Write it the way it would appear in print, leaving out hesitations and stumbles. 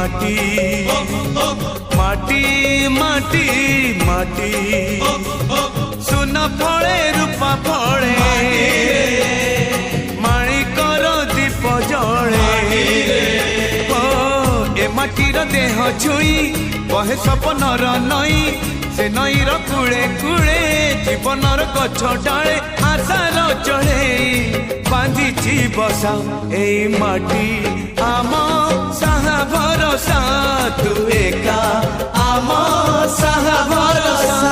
माटी माटी माटी माटी सुन फले रूपा फले माणिकर दीप जले ए माटीर देह छुई बहे सपनर नई से नईर कूले कूले जीवनर गछ डाले आशार चढ़े बांधिची बसा ए माटी आम साहा भरोसा तू एका आम साहा भरोसा।